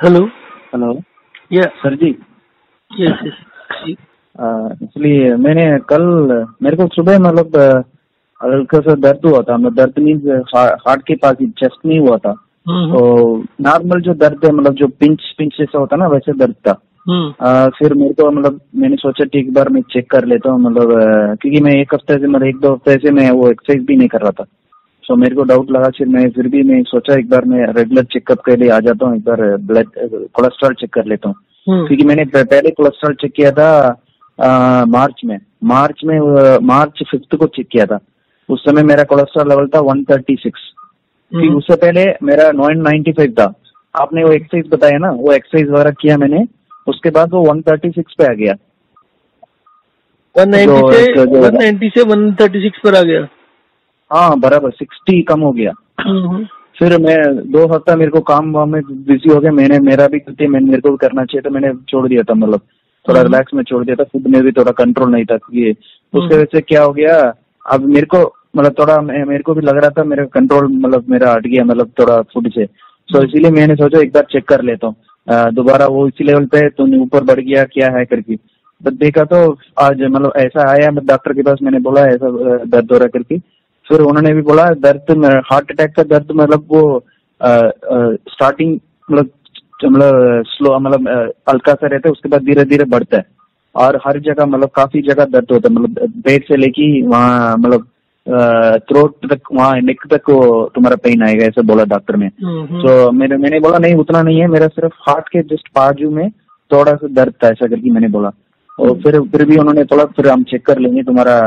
Hello. Hello या sir ji. Yes yes. इसलिए मैंने कल मेरे को सुबह मतलब हल्का सा दर्द हुआ था। मतलब दर्द मीन्स हार्ट के पास ही, चेस्ट में हुआ था। तो नॉर्मल जो दर्द है, मतलब जो पिंच पिंच जैसा होता ना, वैसे दर्द था। फिर मेरे को मतलब मैंने सोचा कि एक बार मैं चेक कर लेता हूँ, मतलब क्योंकि मैं एक हफ्ते से, मतलब 1-2 हफ्ते से मैं वो एक्सरसाइज भी नहीं कर रहा था। तो मेरे को डाउट लगा, फिर भी मैं सोचा एक बार मैं रेगुलर चेकअप के लिए आ जाता हूँ, एक बार ब्लड कोलेस्ट्रॉल चेक कर लेता हूँ। क्योंकि मैंने पहले कोलेस्ट्रॉल चेक किया था मार्च 5 को चेक किया था। उस समय मेरा कोलेस्ट्रॉल लेवल था 136। फिर उससे पहले मेरा 995 था। आपने वो एक्सरसाइज बताया ना, वो एक्सरसाइज वगैरह किया मैंने, उसके बाद वो 136 पे आ गया। 190 से 136 पर आ गया। हाँ बराबर, 60 कम हो गया। फिर मैं 2 हफ्ता मेरे को काम वाम में बिजी हो गया। मेरा भी गलती है, मेरे को भी करना चाहिए, तो मैंने छोड़ दिया था। मतलब थोड़ा रिलैक्स में छोड़ दिया था। फूड में भी थोड़ा कंट्रोल नहीं था, क्योंकि उसके वजह से क्या हो गया, अब मेरे को मतलब थोड़ा मेरे को भी लग रहा था मेरा कंट्रोल मतलब मेरा हट गया, मतलब थोड़ा फूड से। तो इसीलिए मैंने सोचा एक बार चेक कर लेता हूँ दोबारा वो इसी लेवल पे तो ऊपर बढ़ गया क्या है करके। तो देखा तो आज मतलब ऐसा आया डॉक्टर के पास, मैंने बोला ऐसा दर्द हो रहा करके। फिर उन्होंने भी बोला दर्द, हार्ट अटैक का दर्द मतलब वो स्टार्टिंग मतलब स्लो, मतलब हल्का सा रहता है, उसके बाद धीरे धीरे बढ़ता है। और हर जगह मतलब काफी जगह दर्द होता है, मतलब पेट से लेके वहाँ मतलब थ्रोट तक, वहाँ नेक तक वो तुम्हारा पेन आएगा, ऐसा बोला डॉक्टर ने। तो मैंने बोला नहीं, उतना नहीं है, मेरा सिर्फ हार्ट के जस्ट बाजू में थोड़ा सा दर्द था, ऐसा करके मैंने बोला। और फिर भी उन्होंने बोला फिर हम चेक कर लेंगे तुम्हारा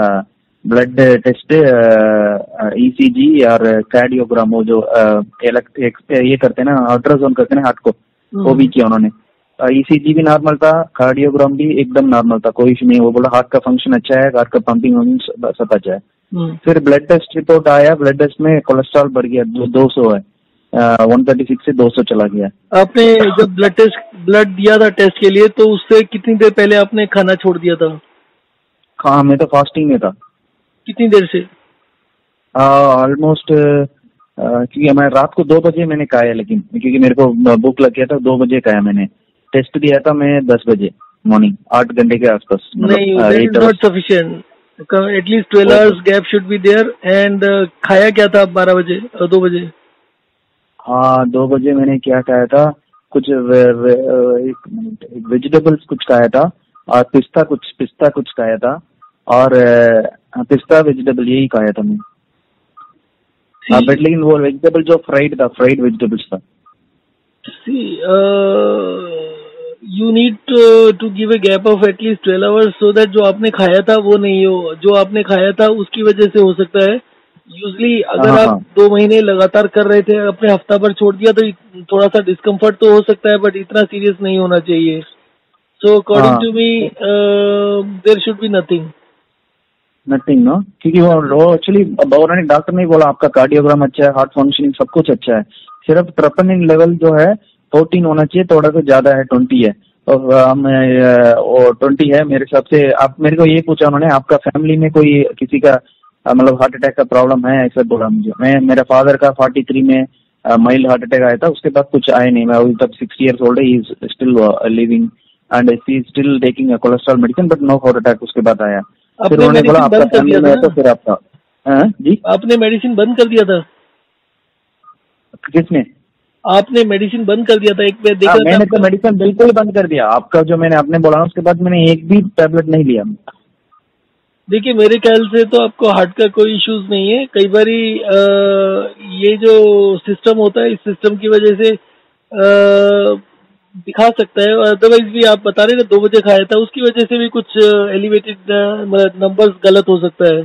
ब्लड टेस्ट, ईसीजी और कार्डियोग्राम, वो जो ये करते हैं ना, अल्ट्रासाउंड करते हैं ना हार्ट को, वो भी किया उन्होंने। ईसीजी भी नॉर्मल था, कार्डियोग्राम भी एकदम नॉर्मल था, कोई इशू नहीं। वो बोला हार्ट का फंक्शन अच्छा है, हार्ट का पंपिंग सब अच्छा है। फिर ब्लड टेस्ट रिपोर्ट आया, ब्लड टेस्ट में कोलेस्ट्रॉल बढ़ गया, 200 है, 136 से 200 चला गया। आपने जब ब्लड दिया था टेस्ट के लिए, तो उससे कितनी देर पहले आपने खाना छोड़ दिया था? हाँ, मैं तो फास्टिंग में था। कितनी देर से? ऑलमोस्ट क्योंकि मैं रात को 2 बजे मैंने खाया, लेकिन क्योंकि मेरे को भूख लग गया था, 2 बजे खाया मैंने। टेस्ट दिया था मैं 10 बजे मॉर्निंग, 8 घंटे के आसपास। नहीं, that is not sufficient. At least 12 hours gap should be there. And खाया क्या था आप 12 बजे 2 बजे? हाँ, 2 बजे मैंने क्या खाया था, कुछ एक मिनट, वेजिटेबल्स कुछ खाया था, और पिस्ता कुछ खाया था, और पिस्ता वेजिटेबल यही खाया था मैं। बट लेकिन वो वेजिटेबल जो फ्राइड वेजिटेबल्स था। You need to give a gap of at least 12 hours so that जो आपने खाया था वो नहीं हो, जो आपने खाया था उसकी वजह से हो सकता है। यूजली अगर आप 2 महीने लगातार कर रहे थे, अपने हफ्ता भर छोड़ दिया, तो थोड़ा सा डिस्कम्फर्ट तो हो सकता है, बट इतना सीरियस नहीं होना चाहिए। So according to me there should be nothing no, क्योंकि वो एक्चुअली उन्होंने डॉक्टर ने बोला आपका कार्डियोग्राम अच्छा है, हार्ट फंक्शनिंग सब कुछ अच्छा है, सिर्फ ट्रोपोनिन लेवल जो है 14 होना चाहिए, थोड़ा सा ज्यादा है, 20 है। और वो 20 है मेरे हिसाब से। आप मेरे को ये पूछा उन्होंने, आपका फैमिली में कोई किसी का मतलब हार्ट अटैक का प्रॉब्लम है, ऐसा बोला मुझे। मेरा फादर का 43 में माइल्ड हार्ट अटैक आया था, उसके बाद कुछ आया नहीं। मैं अभी तक 60 years old है, he is still living and he is still taking cholesterol medicine, but no heart attack उसके बाद आया। फिर उन्होंने बोला आपका फैमिली में है तो फिर आपका जी। आपने मेडिसिन बंद कर दिया था? किसने? आपने मेडिसिन बंद कर दिया था? एक बार देखा था मैंने तो मेडिसिन बिल्कुल बंद कर दिया। आपका जो मैंने आपने बोला उसके बाद मैंने एक भी टैबलेट नहीं लिया। देखिए, मेरे ख्याल से तो आपको हार्ट का कोई इश्यूज नहीं है। कई बारी ये जो सिस्टम होता है, इस सिस्टम की वजह से दिखा सकता है। अदरवाइज भी आप बता रहे ना 2 बजे खाया था, उसकी वजह से भी कुछ एलिवेटेड नंबर्स गलत हो सकता है।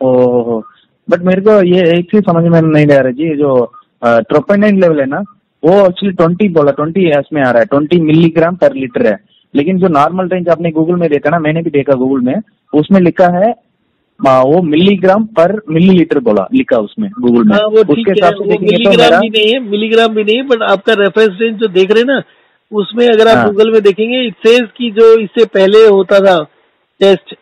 ओह, बट मेरे को ये एक चीज समझ में नहीं आ रहा जी, जो ट्रोपोनिन लेवल है ना, वो एक्चुअली 20 बोला, 20 इसमें आ रहा है, 20 मिलीग्राम पर लीटर है। लेकिन जो नॉर्मल रेंज आपने गूगल में देखा ना, मैंने भी देखा गूगल में, उसमें लिखा है वो मिलीग्राम पर मिलीलीटर बोला, लिखा उसमें गूगल में। वो ठीक है, वो मिलीग्राम भी नहीं है, मिलीग्राम भी नहीं है, बट आपका रेफरेंस रेंज जो देख रहे हैं ना, उसमें अगर आप गूगल में देखेंगे, इट सेज कि जो इससे पहले होता था टेस्ट,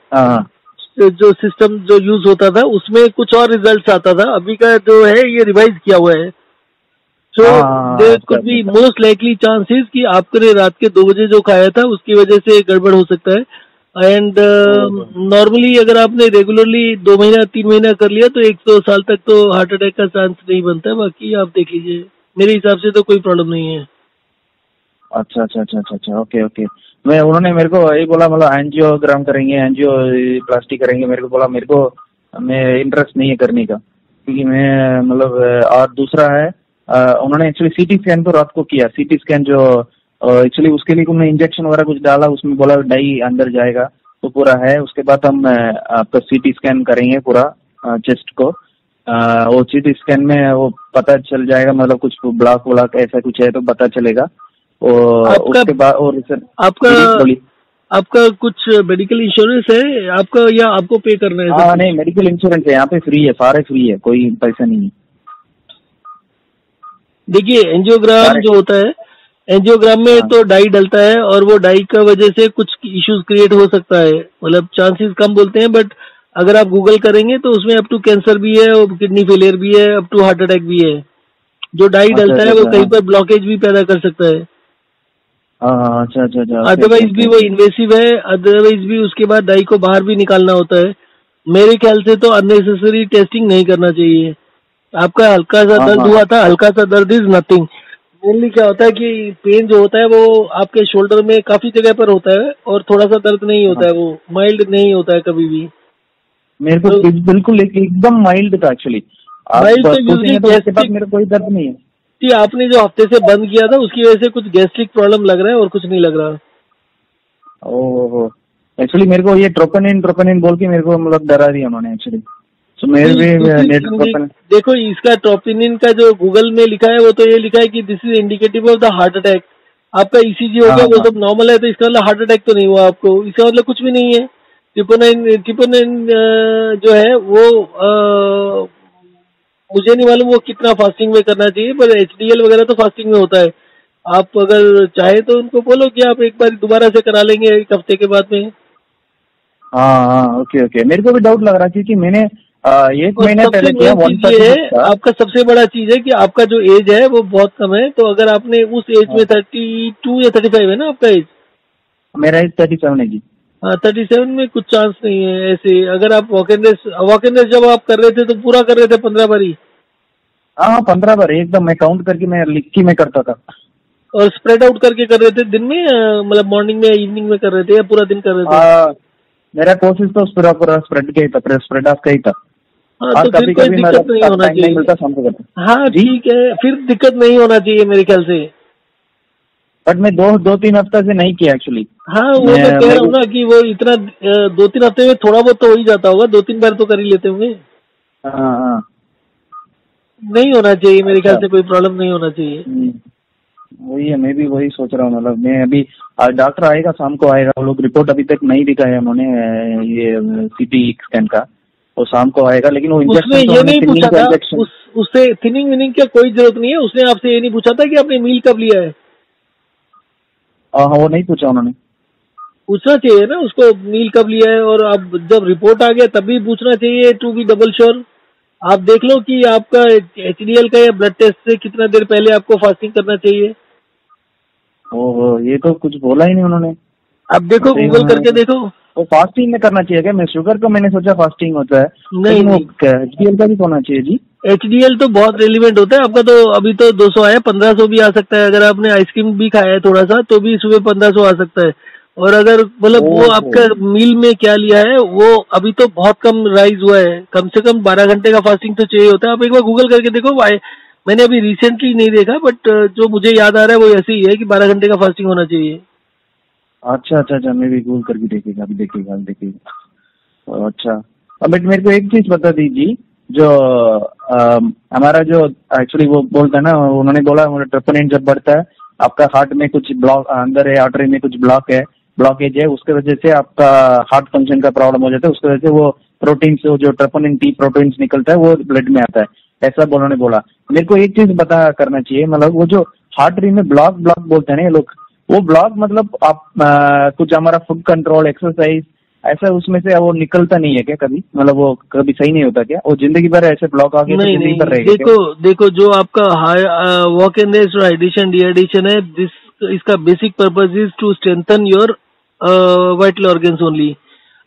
जो सिस्टम जो यूज होता था, उसमें कुछ और रिजल्ट आता था। अभी का जो है ये रिवाइज किया हुआ है। So there could be most likely chances कि आपने रात के 2 बजे जो खाया था उसकी वजह से गड़बड़ हो सकता है। एंड नॉर्मली अगर आपने रेगुलरली 2 महीना 3 महीना कर लिया तो 100 साल तक तो हार्ट अटैक का चांस नहीं बनता है। बाकी आप देख लीजिए, मेरे हिसाब से तो कोई प्रॉब्लम नहीं है। अच्छा अच्छा अच्छा अच्छा अच्छा, ओके ओके। मैं उन्होंने मेरे को यही बोला, मतलब एंजियोग्राम करेंगे, एंजियो प्लास्टिक करेंगे। मेरे को बोला, मेरे को मैं इंटरेस्ट नहीं है करने का, क्योंकि मैं मतलब और दूसरा है उन्होंने एक्चुअली सीटी स्कैन तो रात को किया। सीटी स्कैन जो एक्चुअली उसके लिए उन्होंने इंजेक्शन वगैरह कुछ डाला, उसमें बोला डाई अंदर जाएगा तो पूरा है। उसके बाद हम आपका सीटी स्कैन करेंगे पूरा चेस्ट को। वो सीटी स्कैन में वो पता चल जाएगा, मतलब कुछ ब्लॉक व्लॉक ऐसा कुछ है तो पता चलेगा। और उसके बाद और सर आपका कुछ मेडिकल इंश्योरेंस है आपका, या आपको पे करना है? हाँ नहीं, मेडिकल इंश्योरेंस है यहाँ पे, फ्री है, सारे फ्री है, कोई पैसा नहीं है। देखिए एंजियोग्राम जो होता है, एंजियोग्राम में तो डाई डलता है और वो डाई का वजह से कुछ इश्यूज क्रिएट हो सकता है, मतलब चांसेस कम बोलते हैं, बट अगर आप गूगल करेंगे तो उसमें अप टू कैंसर भी है और किडनी फेलियर भी है, अप टू हार्ट अटैक भी है। जो डाई डलता है वो कहीं पर ब्लॉकेज भी पैदा कर सकता है। अच्छा अच्छा अच्छा। अदरवाइज भी वो इन्वेसिव है, अदरवाइज भी उसके बाद डाई को बाहर भी निकालना होता है। मेरे ख्याल से तो अननेसेसरी टेस्टिंग नहीं करना चाहिए। आपका हल्का सा दर्द हुआ था, हल्का सा दर्द इज नथिंग। मेनली क्या होता है कि पेन जो होता है वो आपके शोल्डर में काफी जगह पर होता है और थोड़ा सा दर्द नहीं होता है, वो माइल्ड नहीं होता है कभी भी। मेरे को तो बिल्कुल एकदम माइल्ड था एक्चुअली। माइल्ड तो यूजुअली गैस्ट्रिक, मेरे कोई दर्द नहीं है। आपने जो हफ्ते से बंद किया था उसकी वजह से कुछ गैस्ट्रिक प्रॉब्लम लग रहा है और कुछ नहीं लग रहा। ओह, एक्चुअली मेरे को ये ट्रोपोनिन बोल के मेरे को मतलब डरा दिया उन्होंने एक्चुअली। तो मेरे भी देखो इसका ट्रोपोनिन का जो गूगल में लिखा है वो तो ये लिखा है कि this is indicative of the heart attack. आपका ईसीजी हो गया, वो सब नॉर्मल है, तो इसका मतलब हार्ट अटैक तो नहीं हुआ आपको, इसका मतलब कुछ भी नहीं है। ट्रिपोनिन जो है वो मुझे नहीं मालूम वो कितना फास्टिंग में करना चाहिए, पर HDL वगैरह तो फास्टिंग में होता है। आप अगर चाहे तो उनको बोलो कि आप एक बार दोबारा से करा लेंगे 1 हफ्ते के बाद में। हाँ ओके ओके। मेरे को भी डाउट लग रहा है क्योंकि मैंने 1 महीने पहले किया। आपका सबसे बड़ा चीज है कि आपका जो एज है वो बहुत कम है, तो अगर आपने उस एज में 32 या 35 है ना आपका एज? मेरा एज 37 है जी। हाँ 37 में कुछ चांस नहीं है ऐसे। अगर आप वॉक एंड रेस जब आप कर रहे थे तो पूरा कर रहे थे 15 बार ही? हाँ 15 बार एकदम, मैं काउंट करके मैं लिख के मैं करता था। और स्प्रेड आउट करके कर रहे थे दिन में, मतलब मॉर्निंग में इवनिंग में कर रहे थे या पूरा दिन कर रहे थे? मेरा कोशिश तो पूरा स्प्रेड का ही था, स्प्रेड ऑफ का ही था। हाँ तो फिर कोई दिक्कत नहीं होना चाहिए। हाँ ठीक है, फिर दिक्कत नहीं होना चाहिए मेरे ख्याल से। बट मैं 2-3 हफ्ते से नहीं किया एक्चुअली। हाँ वो मैं कह रहा हूँ ना कि वो इतना 2-3 हफ्ते में थोड़ा बहुत तो हो ही जाता होगा, 2-3 बार तो कर ही लेते होंगे। हाँ नहीं होना चाहिए मेरे ख्याल से, कोई प्रॉब्लम नहीं होना चाहिए। वही है, मैं भी वही सोच रहा हूँ। मतलब मैं अभी डॉक्टर आएगा शाम को आएगा, वो लोग रिपोर्ट अभी तक नहीं दिखाया उन्होंने ये सीटी स्कैन का, वो शाम को आएगा। लेकिन वो उसने ये नहीं पूछा था उससे थिनिंग विनिंग की कोई जरूरत नहीं है? उसने आपसे ये नहीं पूछा था कि आपने मील कब लिया है? हाँ वो नहीं पूछा उन्होंने। पूछना चाहिए ना उसको मील कब लिया है, और अब जब रिपोर्ट आ गया तभी पूछना चाहिए टू बी डबल श्योर। आप देख लो कि आपका HDL का या ब्लड टेस्ट से कितना देर पहले आपको फास्टिंग करना चाहिए। ओहो, ये तो कुछ बोला ही नहीं उन्होंने। अब देखो गूगल करके देखो। वो फास्टिंग में करना चाहिए क्या? मैं शुगर का मैंने सोचा फास्टिंग होता है। नहीं HDL का भी होना चाहिए जी। HDL तो बहुत रेलिवेंट होता है आपका, तो अभी तो 200 आया, 1500 भी आ सकता है। अगर आपने आइसक्रीम भी खाया है थोड़ा सा तो भी सुबह 1500 आ सकता है। और अगर मतलब वो आपका मील में क्या लिया है वो अभी तो बहुत कम राइज हुआ है, कम से कम 12 घंटे का फास्टिंग तो चाहिए होता है। आप एक बार गूगल करके देखो। मैंने अभी रिसेंटली नहीं देखा, बट जो मुझे याद आ रहा है वो ऐसे ही है कि 12 घंटे का फास्टिंग होना चाहिए। अच्छा अच्छा अच्छा, मैं भी गूगल करके देखेगा। अच्छा, अब मेरे को एक चीज बता दीजिए, जो हमारा जो एक्चुअली वो बोलता है ना, उन्होंने बोला ट्रोपोनिन जब बढ़ता है आपका हार्ट में कुछ ब्लॉक अंदर है, आर्टरी में कुछ ब्लॉकेज है, उसके वजह से आपका हार्ट फंक्शन का प्रॉब्लम हो जाता है। उसकी वजह से वो प्रोटीन से जो ट्रोपोनिन T प्रोटीन्स निकलता है वो ब्लड में आता है, ऐसा उन्होंने बोला। मेरे को एक चीज पता करना चाहिए, मतलब वो जो हार्टरी में ब्लॉक बोलते हैं ना ये लोग, वो ब्लॉक मतलब आप कुछ हमारा फूड कंट्रोल, एक्सरसाइज ऐसा उसमें से वो निकलता नहीं है क्या कभी, मतलब वो कभी सही नहीं होता क्या, वो जिंदगी भर ऐसे ब्लॉक आ गया तो जिंदगी भर रहेगा? देखो जो आपका वॉक इन रेस्ट और हाइड्रेशन डिहाइड्रेशन है, इसका basic purpose is to strengthen your vital organs only.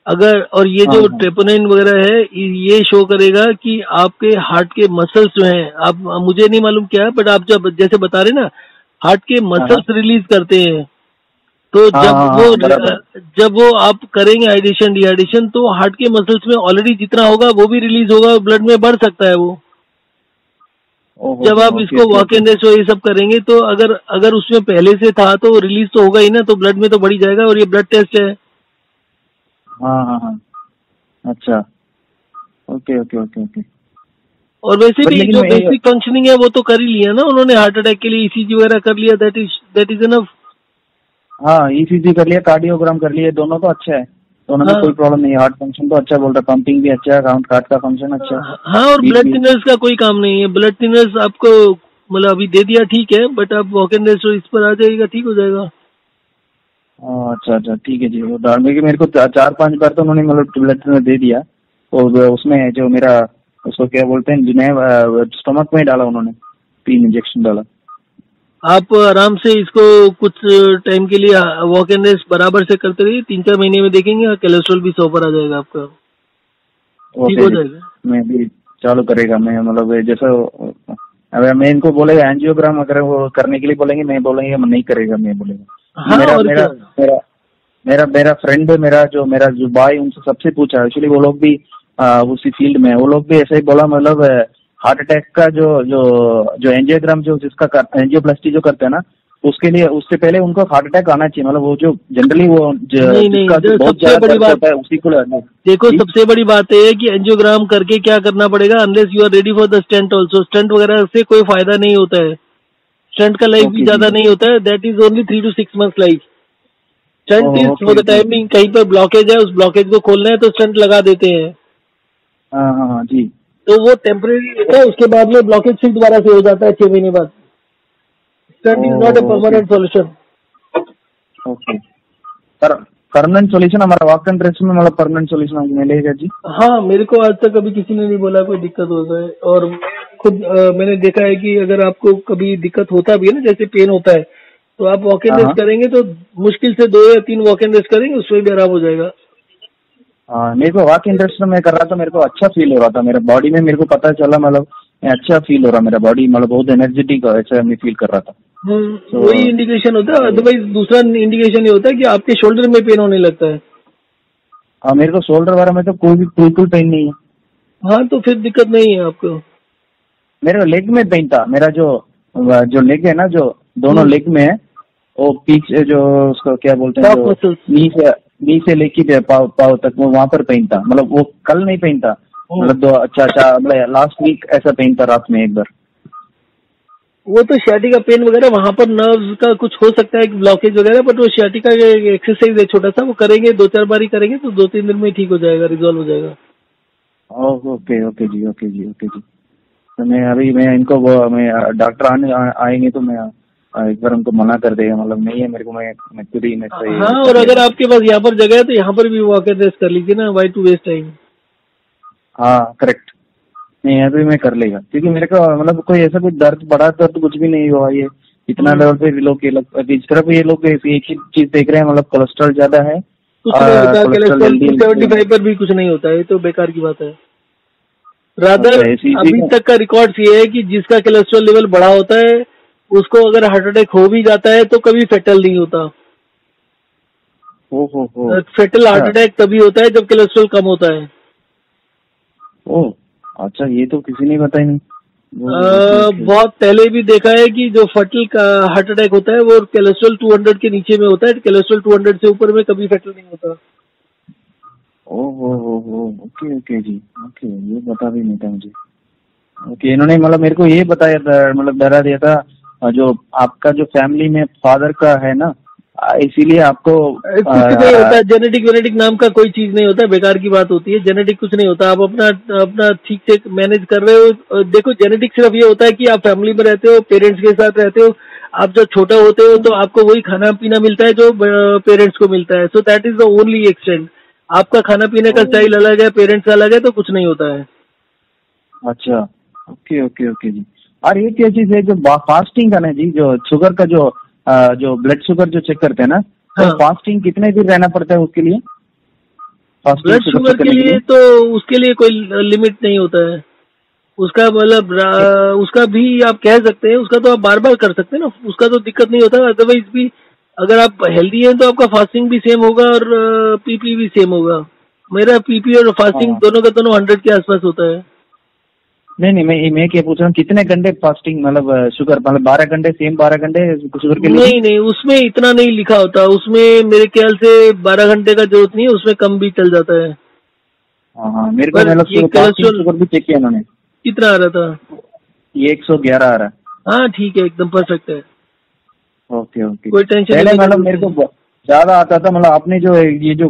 अगर और ये जो ट्रेपोनिन वगैरह है ये शो करेगा कि आपके हार्ट के मसल्स जो हैं, आप मुझे नहीं मालूम क्या है, बट आप जब जैसे बता रहे ना हार्ट के मसल्स रिलीज करते हैं, तो जब वो आप करेंगे हाइड्रेशन डिहाइड्रेशन तो हार्ट के मसल्स में ऑलरेडी जितना होगा वो भी रिलीज होगा, ब्लड में बढ़ सकता है वो। जब आप इसको वॉक इन रेस्ट ये सब करेंगे तो अगर उसमें पहले से था तो रिलीज तो होगा ही ना, तो ब्लड में तो बढ़ ही जाएगा। और ये ब्लड टेस्ट है। हाँ, अच्छा, ओके ओके ओके ओके। और वैसे भी जो बेसिक फंक्शनिंग है वो तो कर ही लिया ना उन्होंने, हार्ट अटैक के लिए ईसीजी वगैरह कर लिया, दैट इज एनफ। हाँ, ईसीजी कर लिया, कार्डियोग्राम कर लिया, दोनों तो अच्छा है, दोनों में कोई प्रॉब्लम नहीं है। हार्ट फंक्शन तो अच्छा बोल रहा है, पंपिंग भी अच्छा है, हार्ट का फंक्शन अच्छा है। हाँ, और ब्लड थिनर्स का कोई काम नहीं है। ब्लड थिनर्स आपको मतलब अभी दे दिया ठीक है, बट आप वॉक इन रेस्ट इस पर आ जाएगा, ठीक हो जाएगा। अच्छा, ठीक है जी। वो मेरे को 4-5 बार तो उन्होंने मतलब ब्लड थिनर दे दिया, और उसमें जो मेरा उसको क्या बोलते हैं स्टमक में डाला उन्होंने, 3 इंजेक्शन डाला। आप आराम से इसको कुछ टाइम के लिए वॉक इन रेस्ट बराबर से करते रहिए, 3-4 महीने में देखेंगे कोलेस्ट्रॉल भी 100 पर आ जाएगा आपका, ठीक हो जाएगा। मैं भी चालू करेगा, मैं मतलब जैसा अगर मैं इनको बोलेगा एंजियोग्राम अगर वो करने के लिए बोलेंगे, मैं बोलेंगे नहीं करेगा, मैं बोलेगा। हाँ, मेरा फ्रेंड है, मेरा जो भाई, उनसे सबसे पूछा, एक्चुअली वो लोग भी उसी फील्ड में, वो लोग भी ऐसे ही बोला, मतलब हार्ट अटैक का जो एंजियोग्राम जिसका एंजियोप्लास्टी जो करते हैं ना, उसके लिए उससे पहले उनको हार्ट अटैक आना चाहिए, मतलब वो जो जनरली वो बहुत ज्यादा दर्द होता है उसी को। देखो सबसे बड़ी बात है कि एंजियोग्राम करके क्या करना पड़ेगा, unless you are ready for the stent also. Stent वगैरह से कोई फायदा नहीं होता है, स्टेंट का लाइफ भी ज्यादा नहीं होता है, that is only 3 to 6 months लाइफ। Stent is for the timing, कहीं पर ब्लॉकेज है, उस ब्लॉकेज को खोलना है तो स्टेंट लगा देते हैं। हाँ जी, तो वो टेम्परेरी रहता है, उसके बाद में ब्लॉकेज फिर दोबारा से हो जाता है 6 महीने बाद। Stent is not a permanent solution. Okay, permanent solution हमारा वॉक इन रेस्ट में, मतलब परमानेंट सॉल्यूशन मिलेगा जी? हाँ, मेरे को आज तक कभी किसी ने नहीं बोला कोई दिक्कत होता है, और खुद मैंने देखा है कि अगर आपको कभी दिक्कत होता भी है ना, जैसे पेन होता है, तो आप वॉक इन रेस्ट करेंगे तो मुश्किल से 2 या 3 वॉक इन रेस्ट करेंगे, उसमें भी आराम हो जाएगा। हाँ, मेरे को वॉक इन रेस्ट में कर रहा था, मेरे को अच्छा फील हो रहा था मेरा बॉडी में, मेरे को पता चला, मतलब अच्छा फील हो रहा मेरा बॉडी, मतलब बहुत एनर्जेटिक ऐसा मैं फील कर रहा था। वही इंडिकेशन होता है, अदरवाइज दूसरा इंडिकेशन ये होता है कि आपके शोल्डर में पेन होने लगता है। हाँ, मेरे को शोल्डर वाला में तो कोई भी बिल्कुल पेन नहीं है। हाँ, तो फिर दिक्कत नहीं है आपको। मेरे लेग में पेन था, मेरा जो लेग है ना, जो दोनों लेग में है, वो पीछे जो उसको क्या बोलते हैं, नी से लेके पाव तक, वो वहाँ पर पेन था, मतलब वो कल नहीं पेन था, मतलब मतलब लास्ट वीक ऐसा पेन था रात में एक बार। वो तो sciatica पेन वगैरह वहाँ पर नर्व्स का कुछ हो सकता है ब्लॉकेज वगैरह, बट वो sciatica का एक्सरसाइज है छोटा सा, वो करेंगे 2-4 बार ही करेंगे तो 2-3 दिन में ठीक हो जाएगा, रिजॉल्व हो जाएगा। ओके जी। तो मैं इनको मैं डॉक्टर आएंगे तो मैं एक बार उनको मना कर देगा, मतलब नहीं है मेरे को, मैं खुद ही मैं सही। हाँ, और अगर आपके पास यहाँ पर जगह है तो यहाँ पर भी वॉक इन रेस्ट कर लीजिए ना, वाई टू वेस्ट टाइम। हाँ, करेक्ट, नहीं अभी मैं कर लेगा, क्योंकि मेरे को मतलब कोई ऐसा कुछ बड़ा दर्द कुछ भी नहीं हुआ। ये इतना लेवल पे लोग इस तरफ ये लोग एक ही चीज देख रहे हैं, मतलब कोलेस्ट्रॉल ज्यादा है, कुछ नहीं होता, कोलेस्ट्रॉल 275 पर भी कुछ नहीं होता है, तो बेकार की बात है। रादर अभी तक का रिकॉर्ड ये है कि जिसका कोलेस्ट्रॉल लेवल बड़ा होता है उसको अगर हार्ट अटैक हो भी जाता है तो कभी फेटल नहीं होता। फेटल हार्ट अटैक तभी होता है जब कोलेस्ट्रॉल कम होता है। ओह अच्छा, ये तो किसी ने बताया नहीं। बहुत पहले भी देखा है कि जो फटल का हार्ट अटैक होता है वो कोलेस्ट्रॉल 200 के नीचे में होता है, कोलेस्ट्रॉल 200 से ऊपर में कभी फटल नहीं होता। ओके जी, ओके, ये पता भी नहीं था मुझे। ओके, इन्होंने मतलब मेरे को ये बताया था, मतलब डरा दिया था, जो आपका जो फैमिली में फादर का है ना, इसीलिए आपको कुछ नहीं होता, जेनेटिक नाम का कोई चीज नहीं होता, बेकार की बात होती है। जेनेटिक कुछ नहीं होता, आप अपना ठीक से मैनेज कर रहे हो। देखो, जेनेटिक सिर्फ ये होता है कि आप फैमिली में रहते हो, पेरेंट्स के साथ रहते हो, आप जब छोटा होते हो तो आपको वही खाना पीना मिलता है जो पेरेंट्स को मिलता है, so that is the only extent. आपका खाना पीने का स्टाइल अलग है, पेरेंट्स का अलग है, तो कुछ नहीं होता है। अच्छा, ओके ओके ओके जी। और एक ये चीज है जो फास्टिंग का ना जी, जो शुगर का जो ब्लड शुगर जो चेक करते हैं ना, हाँ। तो फास्टिंग कितने दिन रहना पड़ता है उसके लिए? ब्लड शुगर के लिए तो उसके लिए कोई लिमिट नहीं होता है। उसका मतलब उसका भी आप कह सकते हैं, उसका तो आप बार बार कर सकते हैं ना, उसका तो दिक्कत नहीं होता। अदरवाइज भी अगर आप हेल्दी हैं तो आपका फास्टिंग भी सेम होगा और पीपी भी सेम होगा। मेरा पीपी और फास्टिंग हाँ। दोनों का दोनों 100 के आसपास होता है। नहीं नहीं, मैं क्या पूछ रहा हूँ, कितने घंटे फास्टिंग, मतलब शुगर, मतलब 12 घंटे, सेम 12 घंटे शुगर के लिए भी? नहीं नहीं, उसमें इतना नहीं लिखा होता, उसमें मेरे ख्याल से 12 घंटे का जरूरत नहीं है, उसमें कम भी चल जाता है। हाँ हाँ, मेरे को पर ये मतलब फास्टिंग कोलेस्ट्रॉल शुगर भी चेक किया उन्होंने, कितना आ रहा था? ये 111 आ रहा है। हाँ ठीक है, एकदम परफेक्ट है, ओके ओके। कोई टेंशन पहले लेने की मतलब जरूरत मेरे नहीं को है। ज्यादा आता था, मतलब आपने जो ये जो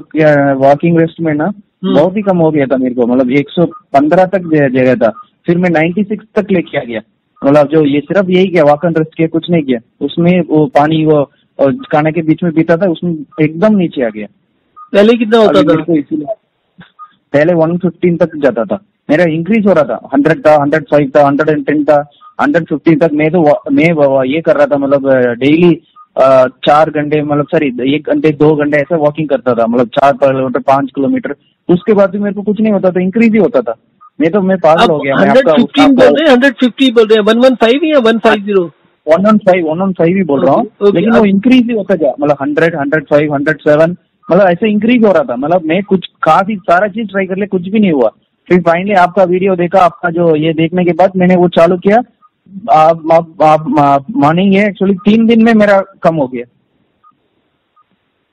वॉकिंग रेस्ट में ना बहुत ही कम हो गया था मेरे को, मतलब 115 तक जगह था, फिर मैं 96 तक लेके आ गया। मतलब जो ये सिर्फ यही किया, वॉकिंग रेस्ट किया, कुछ नहीं किया, उसमें वो पानी वो और खाने के बीच में पीता था, उसमें एकदम नीचे आ गया। पहले कितना होता अभी था? मेरे को इसीलिए पहले 115 तक जाता था, मेरा इंक्रीज हो रहा था, 100 था, 105 था, 110 था, 115 तक। मैं ये कर रहा था, मतलब डेली 4 घंटे, मतलब सॉरी 1 घंटे 2 घंटे ऐसा वॉकिंग करता था, मतलब 4 किलोमीटर 5 किलोमीटर। उसके बाद भी मेरे को कुछ नहीं होता था, इंक्रीज ही होता था। मैं पागल आप हो गया। मैं आपका 115 आपका बोल रहे हैं, 150 बोल रहे हैं, 115 या 150? 115 ही बोल रहा ओके हूँ, ओके। लेकिन वो अब इंक्रीज ही होता गया, मतलब 100, 105, 107, मतलब ऐसे इंक्रीज हो रहा था। मतलब मैं कुछ काफी सारा चीज ट्राई कर लिया, कुछ भी नहीं हुआ। फिर फाइनली आपका वीडियो देखा, आपका जो ये देखने के बाद मैंने वो चालू किया। आप मानेंगे, एक्चुअली 3 दिन में मेरा कम हो गया,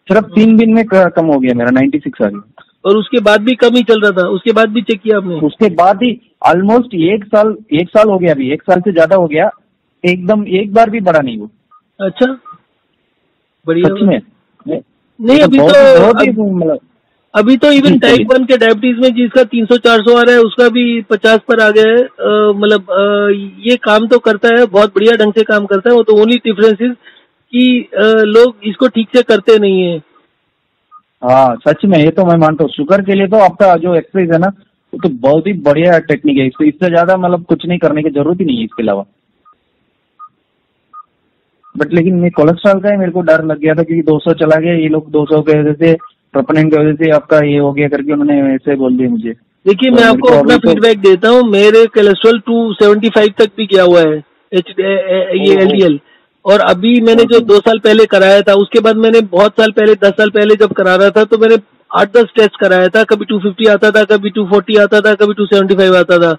सिर्फ 3 दिन में कम हो गया मेरा, 96 आ गया। और उसके बाद भी कम ही चल रहा था? उसके बाद भी चेक किया आपने? उसके बाद ही ऑलमोस्ट 1 साल हो गया, अभी 1 साल से ज्यादा हो गया, एकदम एक बार भी बढ़ा नहीं वो। अच्छा, बढ़िया। सच में नहीं, तो अभी बहुत तो बहुत ही मतलब। अभी तो जी इवन चलिए। टाइप 1 के डायबिटीज में जिसका 300-400 आ रहा है, उसका भी 50 पर आ गया है। मतलब ये काम तो करता है, बहुत बढ़िया ढंग से काम करता है। वो तो ओनली डिफरेंस इज कि लोग इसको ठीक से करते नहीं है। हाँ सच में, ये तो मैं मानता हूँ। शुगर के लिए तो आपका जो एक्सरसाइज है ना, वो तो बहुत ही बढ़िया टेक्निक है। इससे ज्यादा मतलब कुछ नहीं करने की जरूरत ही नहीं है इसके अलावा। बट लेकिन मैं कोलेस्ट्रॉल का ही मेरे को डर लग गया था, क्योंकि 200 चला गया, ये लोग 200 की वजह से, प्रोपेनिन की वजह से आपका ये हो गया करके उन्होंने ऐसे बोल दिया मुझे। देखिए, तो मैं मेरे आपको को अपना अभी तो फीडबैक देता हूँ। मेरे कोलेस्ट्रॉल 275 तक भी गया हुआ है, ये ओहो एलडीएल। और अभी मैंने जो ओहो 2 साल पहले कराया था, उसके बाद मैंने बहुत साल पहले, 10 साल पहले जब करा रहा था, तो मैंने 8-10 टेस्ट कराया था। कभी 250 आता था, कभी 240 आता था, कभी 275 आता था।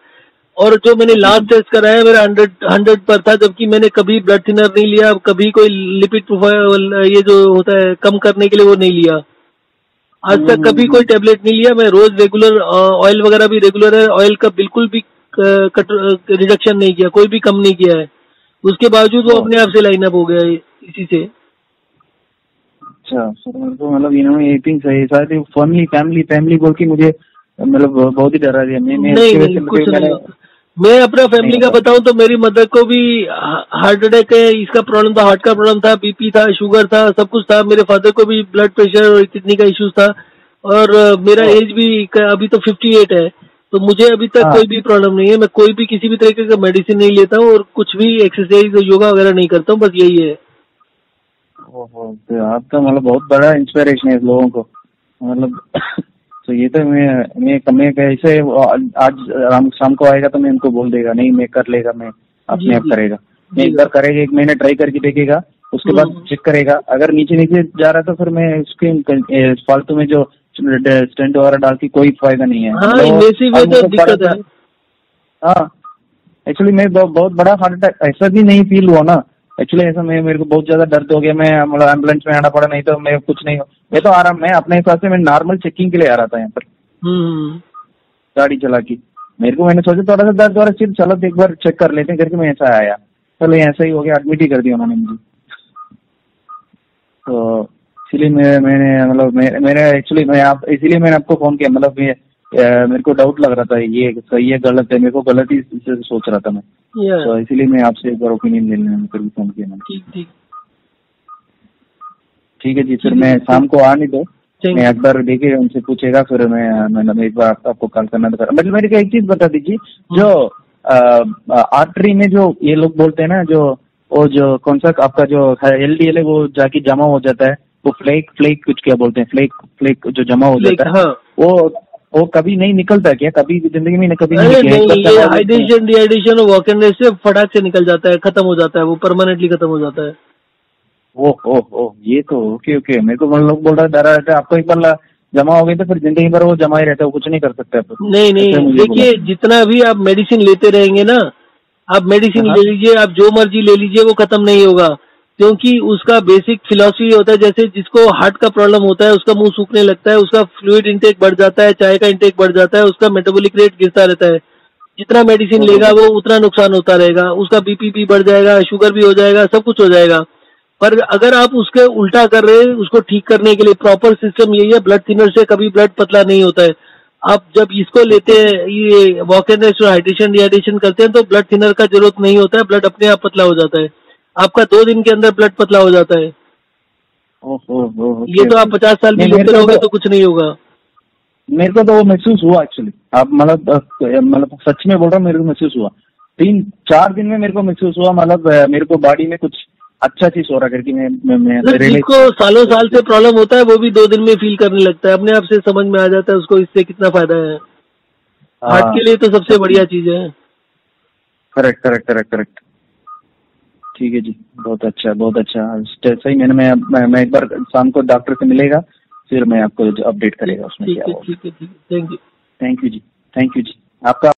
और जो मैंने ओके लास्ट जी। टेस्ट कराया मेरा 100 पर था, जबकि मैंने कभी ब्लड थिनर नहीं लिया, कभी कोई लिपिड प्रोफाइल ये जो होता है कम करने के लिए वो नहीं लिया। आज तक कभी कोई हम्म। टेबलेट नहीं लिया। मैं रोज रेगुलर ऑयल वगैरह भी रेगुलर है, ऑयल का बिल्कुल भी कट रिडक्शन नहीं किया, कोई भी कम नहीं किया है। उसके बावजूद वो ओ, अपने आप से लाइन अप हो गया है इसी से। अच्छा सर, मेरे को मतलब इन्होंने ये थिंग सही, शायद फैमिली फैमिली फैमिली बोल के मुझे मतलब बहुत ही डरा दिया। मैं नहीं उसकी वजह नहीं, से कुछ फिर नहीं मैंने होता। मैं अपना नहीं फैमिली का होता। बताऊं तो मेरी मदर को भी हार्ट अटैक है, इसका प्रॉब्लम था, हार्ट का प्रॉब्लम था, बीपी था, शुगर था, सब कुछ था। मेरे फादर को भी ब्लड प्रेशर और किडनी का इश्यूज था। और मेरा ओ, एज भी अभी तो 58 है। तो मुझे अभी तक हाँ। कोई भी प्रॉब्लम नहीं है। मैं कोई भी किसी भी तरीके का मेडिसिन नहीं लेता हूँ और कुछ भी एक्सरसाइज योगा वगैरह नहीं करता हूँ, बस यही है। ओहो, तो आपका मतलब बहुत बड़ा इंस्पिरेशन है लोगों को, मतलब। तो ये तो मैं कैसे आज शाम को आएगा तो मैं उनको बोल देगा, नहीं मैं कर लेगा, मैं जी अपने आप जी करेगा। मैं जी। एक बार करेगा, 1 महीना ट्राई करके देखेगा, उसके बाद चेक करेगा। अगर नीचे नीचे जा रहा तो फिर मैं उसके फालतू में जो स्टेंट वगैरह डाल के कोई फायदा नहीं है, हाँ, मतलब वो। इन्वेसिव है और तो मुझे पड़ा दिक्कत था। है। हाँ, एक्चुअली मैं बहुत बड़ा हार्ट अटैक ऐसा भी नहीं फील हुआ ना। एक्चुअली ऐसा मेरे को बहुत ज्यादा दर्द हो गया, मैं मतलब एम्बुलेंस में आना पड़ा, नहीं तो मैं कुछ नहीं। मैं तो आराम, मैं अपने हिसाब से मैं नॉर्मल चेकिंग के लिए आ रहा था यहाँ पर हम्म। गाड़ी चला के। मैंने सोचा थोड़ा सा दर्द हो रहा है, सिर्फ चलो एक बार चेक कर लेते हैं करके मैं ऐसा आया। चलो ऐसा ही हो गया, एडमिट ही कर दिया उन्होंने मुझे। तो इसीलिए मैंने मतलब मेरे एक्चुअली मैं आप इसीलिए मैंने आपको फोन किया, मतलब मेरे को डाउट लग रहा था ये सही है गलत है, मेरे को गलत ही सोच रहा था मैं। या तो इसीलिए मैं आपसे एक बार ओपिनियन लेने फिर भी फोन किया मैंने। ठीक ठीक ठीक है जी, फिर ठीक है मैं जी, शाम को आ नहीं दो। मैं एक बार देखिए उनसे पूछेगा, फिर मैं एक बार आपको कॉल करना तो मतलब मेरे को एक चीज बता दीजिए, जो आर्टरी में जो ये लोग बोलते हैं ना, जो कौन सा आपका जो LDL है वो जाके जमा हो जाता है, वो फ्लेक कुछ क्या बोलते हैं, फ्लेक जो जमा हो जाता है, हाँ। वो कभी नहीं निकलता क्या? कभी जिंदगी में कभी नहीं निकला? ये हाइड्रेशन डिहाइड्रेशन और वॉक एंड रेस्ट से फटाक से निकल जाता है, खत्म हो जाता है, वो परमानेंटली खत्म हो जाता है। ओह ये तो ओके। मेरे को लोग बोल रहा है, डरा रहता है आपको एक बार जमा हो गई तो फिर जिंदगी भर वो जमा ही रहता है, वो कुछ नहीं कर सकते आप। नहीं देखिए, जितना भी आप मेडिसिन लेते रहेंगे ना, आप मेडिसिन ले लीजिए, आप जो मर्जी ले लीजिए, वो खत्म नहीं होगा, क्योंकि उसका बेसिक फिलॉसफी होता है, जैसे जिसको हार्ट का प्रॉब्लम होता है उसका मुंह सूखने लगता है, उसका फ्लूइड इंटेक बढ़ जाता है, चाय का इंटेक बढ़ जाता है, उसका मेटाबॉलिक रेट गिरता रहता है। जितना मेडिसिन लेगा वो उतना नुकसान होता रहेगा, उसका BP भी बढ़ जाएगा, शुगर भी हो जाएगा, सब कुछ हो जाएगा। पर अगर आप उसके उल्टा कर रहे हैं, उसको ठीक करने के लिए प्रॉपर सिस्टम यही है, ब्लड थिनर से कभी ब्लड पतला नहीं होता है। आप जब इसको लेते हैं, ये वॉक एंड रेस्ट और हाइड्रेशन डिहाइड्रेशन करते हैं, तो ब्लड थिनर का जरूरत नहीं होता है, ब्लड अपने आप पतला हो जाता है। आपका 2 दिन के अंदर ब्लड पतला हो जाता है। ये तो आप 50 साल भी लेते रहोगे तो कुछ नहीं होगा। मेरे को तो वो महसूस हुआ एक्चुअली, आप मतलब सच में बोल रहा हूँ, मेरे को महसूस हुआ 3-4 दिन में, मेरे को महसूस हुआ, मतलब मेरे को बॉडी में कुछ अच्छा चीज हो रहा करके मैं जिसको सालों साल से प्रॉब्लम होता है वो भी 2 दिन में फील करने लगता है, अपने आप से समझ में आ जाता है उसको इससे कितना फायदा है। हार्ट के लिए तो सबसे बढ़िया चीज है। करेक्ट। ठीक है जी, बहुत अच्छा। सही मैं एक बार शाम को डॉक्टर से मिलेगा, फिर मैं आपको अपडेट करेगा उसमें क्या होगा। ठीक है, थैंक यू जी, आपका